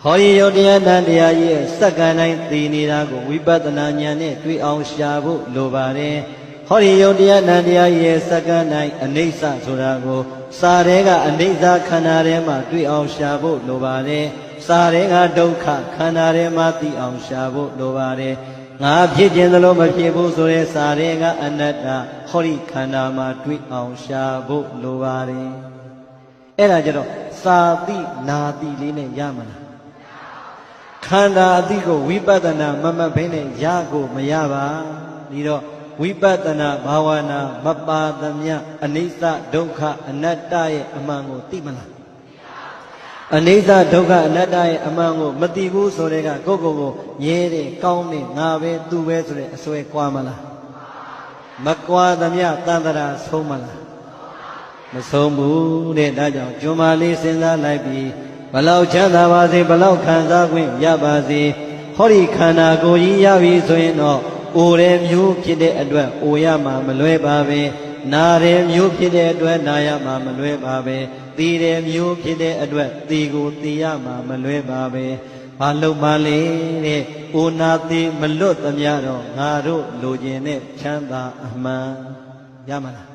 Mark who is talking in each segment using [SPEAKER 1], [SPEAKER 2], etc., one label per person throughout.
[SPEAKER 1] ဟောဒီယုတ်တရားတန်တရားကြီးရဲ့စက္ကန့်တိုင်းသိနေတာကိုဝိပဿနာဉာဏ်နဲ့တွေ့အောင်ရှာဖို့လိုပါတယ်ဟောဒီယုတ်တရားတန်တရားကြီးရဲ့စက္ကန့်တိုင်းအနိစ္စဆိုတာကိုစာရဲကအနိစ္စခန္ဓာထဲမှာတွေ့အောင်ရှာဖို့လိုပါတယ်စာရဲကဒုက္ခခန္ဓာထဲမှာသိအောင်ရှာဖို့လိုပါတယ်ငါဖြစ်ခြင်းသလိုမဖြစ်ဘူးဆိုတဲ့စာရဲကအနတ္တဟောဒီခန္ဓာမှာတွေ့အောင်ရှာဖို့လိုပါတယ်အဲ့ဒါကြတော့စာတိနာတိလေးနဲ့ရမလားခန္ဓာအတိကိုဝိပဿနာမမှတ်ဘဲနဲ့ရကိုမရပါဒီတော့ဝိပဿနာဘာဝနာမပါသမျှအနိစ္စဒုက္ခအနတ္တရဲ့အမှန်ကိုသိမလားအနိစ္စဒုက္ခအနတ္တရဲ့အမှန်ကိုမသိဘူးဆိုတဲ့ကကိုယ့်ကိုယ်မြဲတယ်ကောင်းတယ်ငါပဲသူပဲဆိုတဲ့အစွဲကွာမလားမကွာသမျှတန်တရာဆုံးမလားမဆုံးဘူးတဲ့ဒါကြောင့်ကျွမ်းမလေးစဉ်းစားလိုက်ပြီးဘလောက်ချမ်းသာပါစေဘလောက်ခံစားခွင့်ရပါစေဟောဒီခန္ဓာကိုယ်ကြီးရပြီဆိုရင်တော့အိုတဲ့မျိုးဖြစ်တဲ့အတွက်အိုရမှာမလွဲပါပဲနာတဲ့မျိုးဖြစ်တဲ့အတွက်နာရမှာမလွဲပါပဲသိတဲ့မျိုးဖြစ်တဲ့အတွက်သိကိုသိရမှာမလွဲပါပဲဘာလို့မလဲတဲ့အိုနာသိမလွတ်သမျှတော့ငါတို့လိုချင်တဲ့ချမ်းသာအမှန်ရမလား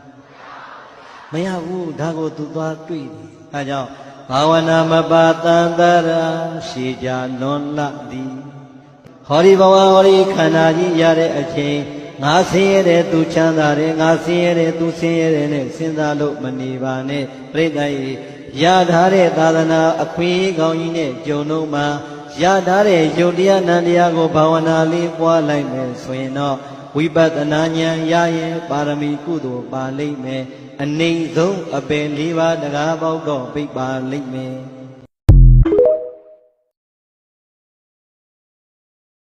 [SPEAKER 1] မရဘူးဒါကိုသူသွားတွေ့တယ်အဲကြောင့်ဘာဝနာမပါတန်တရာရှည်ကြလွန်လသည်ဟောဒီဘဝဟောဒီခန္ဓာကြီးရတဲ့အချိန်ငါဆင်းရဲတယ်သူချမ်းသာတယ်ငါဆင်းရဲတယ်သူဆင်းရဲတယ်နဲ့စဉ်းစားလို့မနေပါနဲ့ပြိတ္တိုင်ရထားတဲ့သာသနာအခွင့်အရေးကောင်းကြီးနဲ့ကြုံတော့မှရထားတဲ့ယုတ်တရားနန္တရားကိုဘာဝနာလေးပွားလိုက်မယ်ဆိုရင်တော့ဝိပဿနာဉာဏ်ရရင်ပါရမီကုသိုလ်ပါလိမ့်မယ်အနိမ့်ဆုံးအပင်၄ပါးတကားပေါက်တော့ပြိပါလိမ့်မယ်